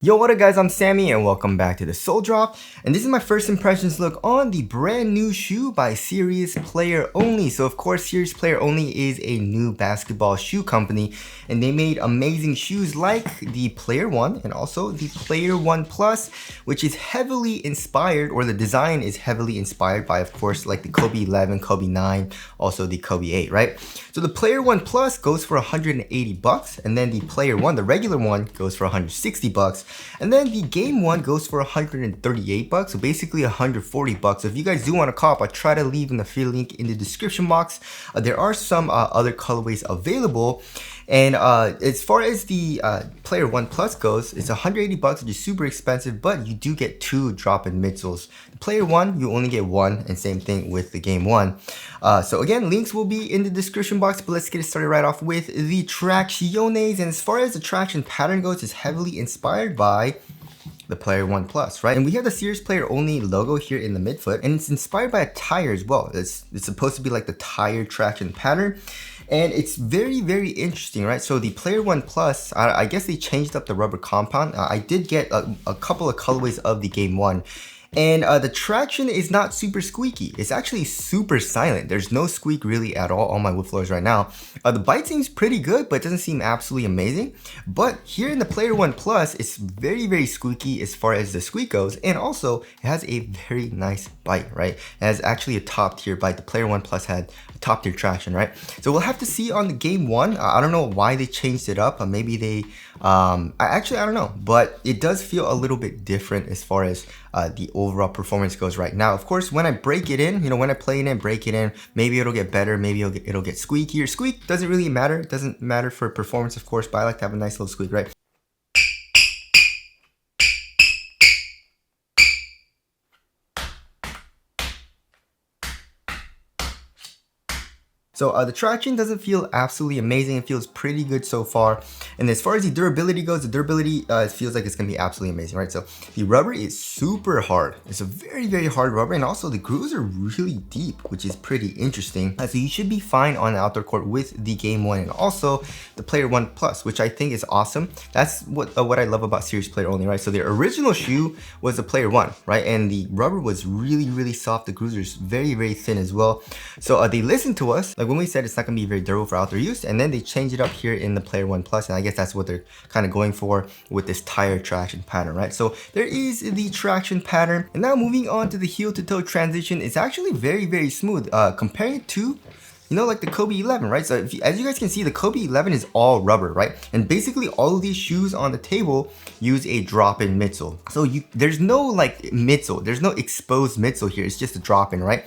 Yo, what up guys, I'm Sammy and welcome back to the Soul Drop, and this is my first impressions look on the brand new shoe by Serious Player Only. So of course, Serious Player Only is a new basketball shoe company, and they made amazing shoes like the Player 1 and also the Player 1 Plus, which is heavily inspired, or the design is heavily inspired by, of course, like the Kobe 11, Kobe 9, also the Kobe 8, right? So the Player 1 Plus goes for 180 bucks, and then the Player 1, the regular one, goes for 160 bucks. And then the game one goes for 138 bucks, so basically 140 bucks. So if you guys do want to cop, I'll try to leave an affiliate link in the description box. There are some other colorways available. And as far as the Player 1 Plus goes, it's 180 bucks, which is super expensive, but you do get 2 drop-in midsoles. The Player 1, you only get 1, and same thing with the Game 1. So again, links will be in the description box, but let's get started right off with the Tracciones. And as far as the traction pattern goes, it's heavily inspired by the Player 1 Plus, right? And we have the Serious Player Only logo here in the midfoot, and it's inspired by a tire as well. It's supposed to be like the tire traction pattern. And it's very, very interesting, right? So the Player 1 Plus, I guess they changed up the rubber compound. I did get a couple of colorways of the Game 1. And the traction is not super squeaky. It's actually super silent. There's no squeak really at all on my wood floors right now. The bite seems pretty good, but it doesn't seem absolutely amazing. But here in the Player 1 Plus, it's very, very squeaky as far as the squeak goes. And also, it has a very nice bite, right? It has actually a top tier bite. The Player 1 Plus had top tier traction, right? So we'll have to see on the Game 1. I don't know why they changed it up. Maybe they, I don't know. But it does feel a little bit different as far as the overall performance goes right now. Of course, when I break it in, when I play it in, break it in, maybe it'll get better, maybe it'll get squeakier. Squeak doesn't really matter. It doesn't matter for performance, of course, but I like to have a nice little squeak, right? So the traction doesn't feel absolutely amazing. It feels pretty good so far. And as far as the durability goes, the durability feels like it's gonna be absolutely amazing, right? So the rubber is super hard. It's a very, very hard rubber. And also the grooves are really deep, which is pretty interesting. So you should be fine on the outdoor court with the Game 1 and also the Player 1 Plus, which I think is awesome. That's what I love about Serious Player Only, right? So their original shoe was the Player 1, right? And the rubber was really, really soft. The grooves are very, very thin as well. So they listened to us. Like when we said it's not going to be very durable for outdoor use, and then they changed it up here in the Player 1 Plus, and I guess that's what they're kind of going for with this tire traction pattern, right? So there is the traction pattern, and now moving on to the heel to toe transition. It's actually very, very smooth comparing it to like the Kobe 11, right? So as you guys can see, the Kobe 11 is all rubber, right? And basically all of these shoes on the table use a drop-in midsole. So there's no like midsole, there's no exposed midsole here. It's just a drop-in, right?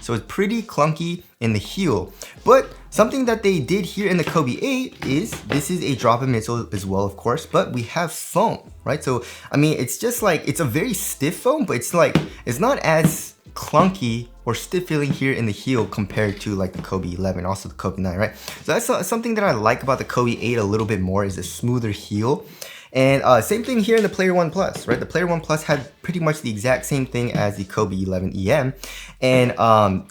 So it's pretty clunky in the heel. But something that they did here in the Kobe 8 is this is a drop-in midsole as well, of course, but we have foam, right? So, I mean, it's just like, it's a very stiff foam, but it's not as clunky or stiff feeling here in the heel compared to like the Kobe 11, also the Kobe 9, right? So that's something that I like about the Kobe 8 a little bit more, is a smoother heel. And same thing here in the Player 1 Plus, right? The Player 1 Plus had pretty much the exact same thing as the Kobe 11 EM. And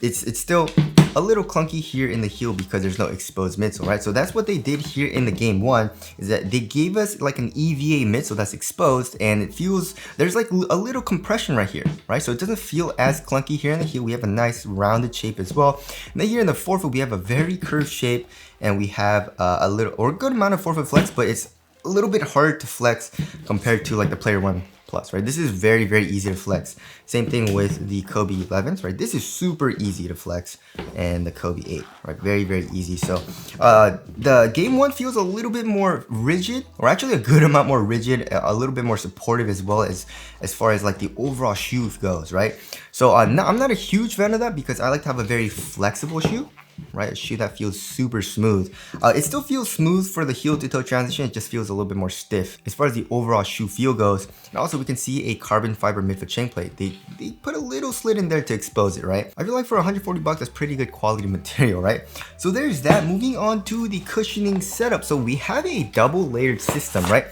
it's still a little clunky here in the heel because there's no exposed midsole, right? So that's what they did here in the Game 1, is that they gave us like an EVA midsole that's exposed, and it feels, there's like a little compression right here, right? So it doesn't feel as clunky here in the heel. We have a nice rounded shape as well. And then here in the forefoot, we have a very curved shape, and we have a little, or a good amount of forefoot flex, but it's a little bit hard to flex compared to like the Player 1 Plus, right? This is very, very easy to flex. Same thing with the Kobe 11s, right? This is super easy to flex, and the Kobe 8, right? Very, very easy. So the Game 1 feels a little bit more rigid, or actually a good amount more rigid, a little bit more supportive as well as far as like the overall shoe goes, right? So I'm not a huge fan of that because I like to have a very flexible shoe, right? A shoe that feels super smooth. It still feels smooth for the heel to toe transition. It just feels a little bit more stiff as far as the overall shoe feel goes. And also we can see a carbon fiber midfoot chain plate. They put a little slit in there to expose it, right? I feel like for 140 bucks, that's pretty good quality material, right? So there's that. Moving on to the cushioning setup. So we have a double layered system, right?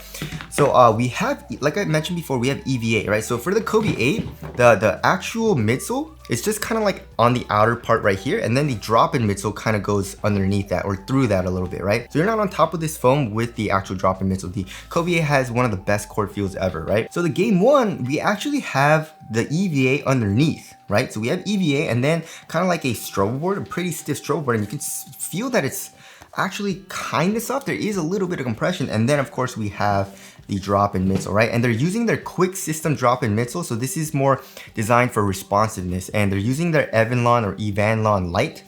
So we have, like I mentioned before, we have EVA, right? So for the Kobe 8, the actual midsole it's just kind of like on the outer part right here, and then the drop-in midsole kind of goes underneath that or through that a little bit, right? So you're not on top of this foam with the actual drop-in midsole. The Kobe has one of the best court feels ever, right? So the Game 1, we actually have the EVA underneath, right? So we have EVA and then kind of like a strobe board, a pretty stiff strobe board, and you can feel that it's actually kind of soft. There is a little bit of compression, and then of course we have the drop-in midsole, right? And they're using their quick system drop-in midsole, so this is more designed for responsiveness, and they're using their Evanlon or Evanlon Light.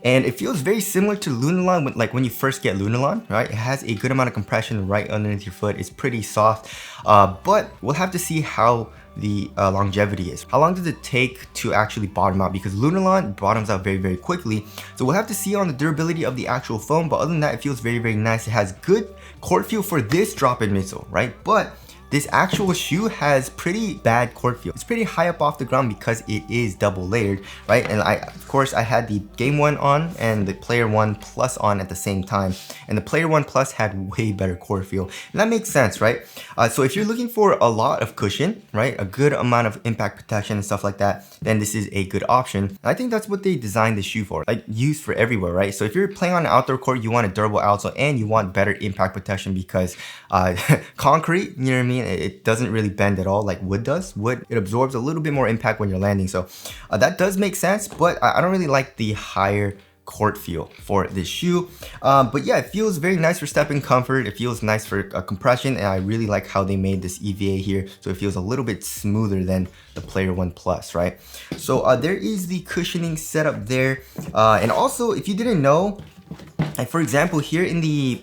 And it feels very similar to Lunarlon, like when you first get Lunarlon, right? It has a good amount of compression right underneath your foot. It's pretty soft, but we'll have to see how the longevity is. How long does it take to actually bottom out? Because Lunarlon bottoms out very, very quickly. So we'll have to see on the durability of the actual foam, but other than that, it feels very, very nice. It has good court feel for this drop-in midsole, right? But this actual shoe has pretty bad court feel. It's pretty high up off the ground because it is double layered, right? And of course, I had the Game 1 on and the Player 1 Plus on at the same time. And the Player 1 Plus had way better court feel. And that makes sense, right? So if you're looking for a lot of cushion, right? A good amount of impact protection and stuff like that, then this is a good option. I think that's what they designed the shoe for, like used for everywhere, right? So if you're playing on an outdoor court, you want a durable outsole and you want better impact protection because concrete, you know what I mean? It doesn't really bend at all like wood does. Wood, it absorbs a little bit more impact when you're landing. So that does make sense, but I don't really like the higher court feel for this shoe. But yeah, it feels very nice for stepping comfort. It feels nice for compression, and I really like how they made this EVA here. So it feels a little bit smoother than the Player 1 Plus, right? So there is the cushioning setup there. And also, if you didn't know, like for example, here in the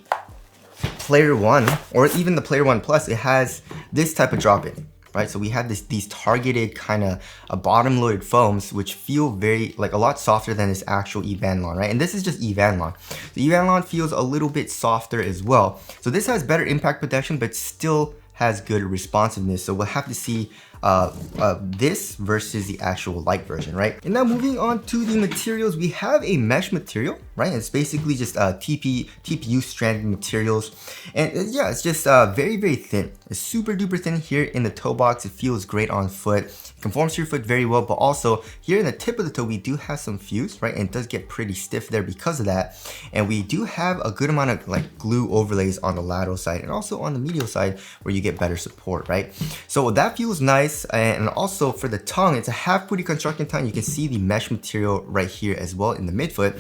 Player 1 or even the Player 1 Plus, it has this type of drop-in, right? So we have these targeted kind of bottom loaded foams which feel very like a lot softer than this actual Evanlon, right? And this is just Evanlon. The Evanlon feels a little bit softer as well. So this has better impact protection but still has good responsiveness. So we'll have to see this versus the actual light version, right? And now moving on to the materials, we have a mesh material, right? It's basically just TPU stranded materials, and yeah, it's just very, very thin. It's super duper thin here in the toe box. It feels great on foot. It conforms to your foot very well, but also here in the tip of the toe, we do have some fuse, right? And it does get pretty stiff there because of that. And we do have a good amount of like glue overlays on the lateral side and also on the medial side where you get better support, right? So that feels nice. And also for the tongue, it's a half putty construction tongue. You can see the mesh material right here as well in the midfoot.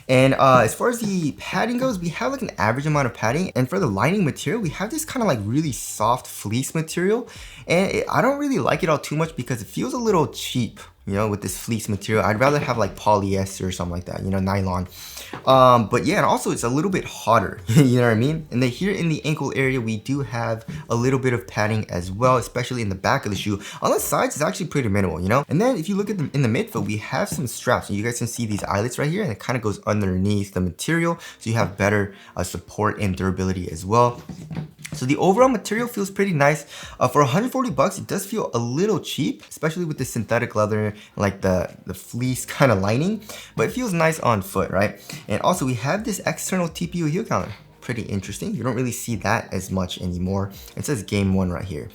And as far as the padding goes, we have like an average amount of padding. And for the lining material, we have this kind of like really soft fleece material. And I don't really like it all too much because it feels a little cheap, you know, with this fleece material. I'd rather have like polyester or something like that, you know, nylon. But yeah, and also it's a little bit hotter, you know what I mean? And then here in the ankle area, we do have a little bit of padding as well, especially in the back of the shoe. On the sides, it's actually pretty minimal, you know? And then if you look at in the midfoot, we have some straps. And you guys can see these eyelets right here, and it kind of goes underneath the material. So you have better support and durability as well. So the overall material feels pretty nice. For 140 bucks, it does feel a little cheap, especially with the synthetic leather, like the fleece kind of lining, but it feels nice on foot, right? And also we have this external TPU heel counter. Pretty interesting. You don't really see that as much anymore. It says Game 1 right here.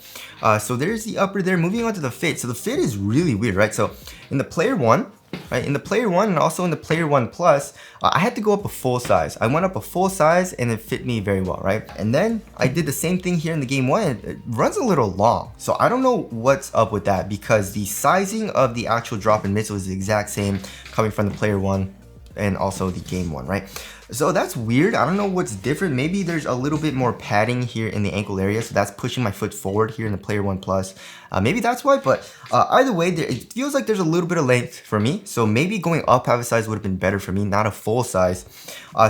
So there's the upper there. Moving on to the fit. So the fit is really weird, right? So in the Player 1, right, in the Player 1 and also in the Player 1 Plus, I had to go up a full size. I went up a full size and it fit me very well, right? And then I did the same thing here in the Game 1. It runs a little long. So I don't know what's up with that because the sizing of the actual drop-in midsole is the exact same coming from the Player 1 and also the Game 1, right? So that's weird. I don't know what's different. Maybe there's a little bit more padding here in the ankle area, so that's pushing my foot forward here in the Player 1 Plus. Maybe that's why, but either way, it feels like there's a little bit of length for me. So maybe going up half a size would have been better for me, not a full size.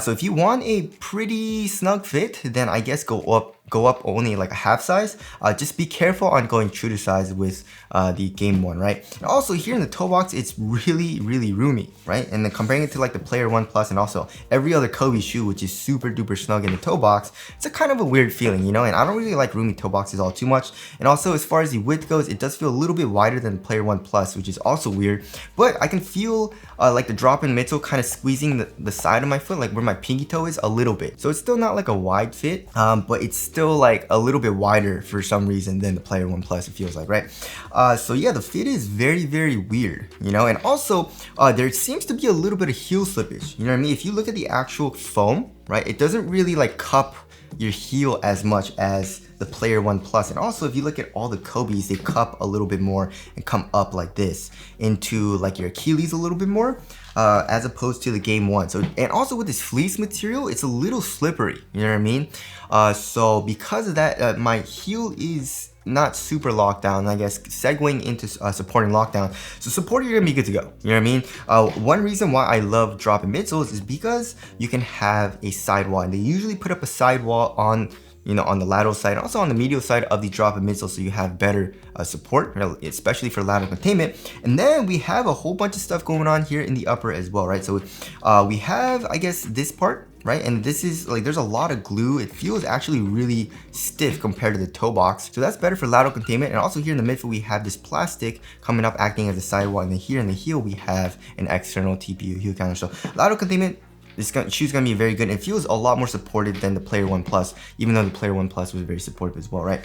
So if you want a pretty snug fit, then I guess go up only like a half size. Just be careful on going true to size with the Game 1, right? And also here in the toe box, it's really, really roomy, right? And then comparing it to like the Player 1 Plus and also every other Kobe shoe, which is super duper snug in the toe box, it's a kind of a weird feeling, you know? And I don't really like roomy toe boxes all too much. And also as far as the width goes, it does feel a little bit wider than the Player 1 Plus, which is also weird. But I can feel like the drop-in midsole kind of squeezing the side of my foot, like where my pinky toe is a little bit. So it's still not like a wide fit, but it's still still like a little bit wider for some reason than the Player 1 Plus, it feels like, right? So yeah, the fit is very, very weird, you know, and also there seems to be a little bit of heel slippage, you know what I mean? If you look at the actual foam, right, it doesn't really like cup your heel as much as the Player 1 Plus. And also if you look at all the Kobes, they cup a little bit more and come up like this into like your Achilles a little bit more, as opposed to the Game 1. So, and also with this fleece material, it's a little slippery, you know what I mean? So because of that, my heel is not super locked down, I guess, segueing into supporting lockdown. So supporter, you're gonna be good to go, you know what I mean? One reason why I love drop-in midsoles is because you can have a sidewall, and they usually put up a sidewall on, you know, on the lateral side, also on the medial side of the drop-in midsole, so you have better support, especially for lateral containment. And then we have a whole bunch of stuff going on here in the upper as well, right? So we have, I guess, this part, right? And this is like, there's a lot of glue. It feels actually really stiff compared to the toe box. So that's better for lateral containment. And also here in the midfoot, we have this plastic coming up acting as a sidewall. And then here in the heel, we have an external TPU heel counter. So lateral containment, this shoe's gonna be very good. It feels a lot more supportive than the Player 1 Plus, even though the Player 1 Plus was very supportive as well, right?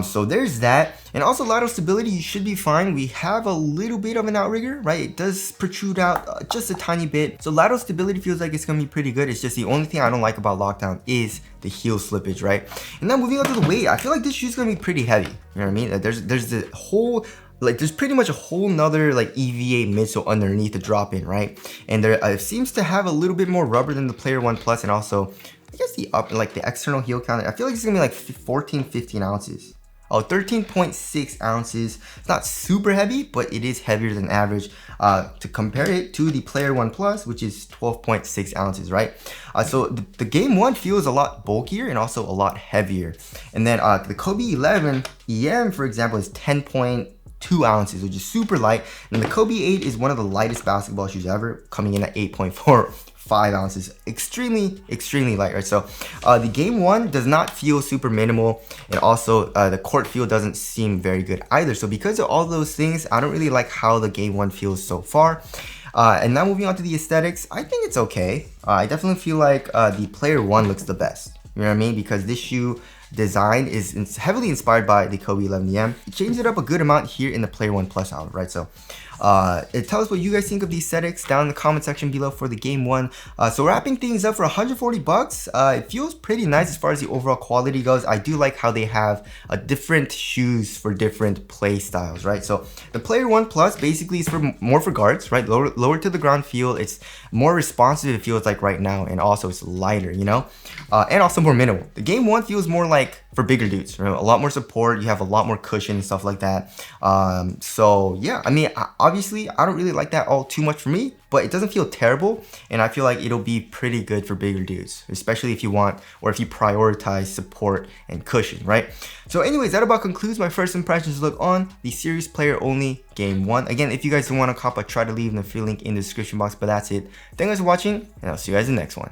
So there's that. And also lateral stability, you should be fine. We have a little bit of an outrigger, right? It does protrude out just a tiny bit. So lateral stability feels like it's gonna be pretty good. It's just the only thing I don't like about lockdown is the heel slippage, right? And then moving on to the weight, I feel like this shoe's gonna be pretty heavy. You know what I mean? There's the whole, like, there's pretty much a whole nother like EVA midsole underneath the drop in, right? And there it seems to have a little bit more rubber than the Player 1 Plus, and also I guess the like the external heel count, I feel like it's gonna be like 14, 15 ounces. Oh, 13.6 ounces. It's not super heavy, but it is heavier than average. To compare it to the Player 1 Plus, which is 12.6 ounces, right? So the Game 1 feels a lot bulkier and also a lot heavier. And then the Kobe 11 EM, for example, is 10.2 ounces, which is super light. And the Kobe 8 is one of the lightest basketball shoes ever, coming in at 8.45 ounces. Extremely light, right? So the Game 1 does not feel super minimal, and also the court feel doesn't seem very good either. So because of all those things, I don't really like how the Game 1 feels so far. And now moving on to the aesthetics, I think it's okay. I definitely feel like the Player 1 looks the best. You know what I mean? Because this shoe design is heavily inspired by the Kobe 11 EM. It changed it up a good amount here in the Player 1 Plus out, right? So tell us what you guys think of these aesthetics down in the comment section below for the Game 1. So wrapping things up for 140 bucks, it feels pretty nice as far as the overall quality goes. I do like how they have different shoes for different play styles, right? So the Player 1 Plus basically is more for guards, right? Lower to the ground feel. It's more responsive, it feels like right now, and also it's lighter, you know? And also more minimal. The Game 1 feels more like for bigger dudes, right? A lot more support, you have a lot more cushion and stuff like that. So yeah, I mean, obviously I don't really like that all too much for me, but it doesn't feel terrible, and I feel like it'll be pretty good for bigger dudes, especially if you want, or if you prioritize support and cushion, right? So anyways, that about concludes my first impressions look on the series player only Game 1. Again, if you guys want to cop, I try to leave the free link in the description box, but that's it. Thank you guys for watching, and I'll see you guys in the next one.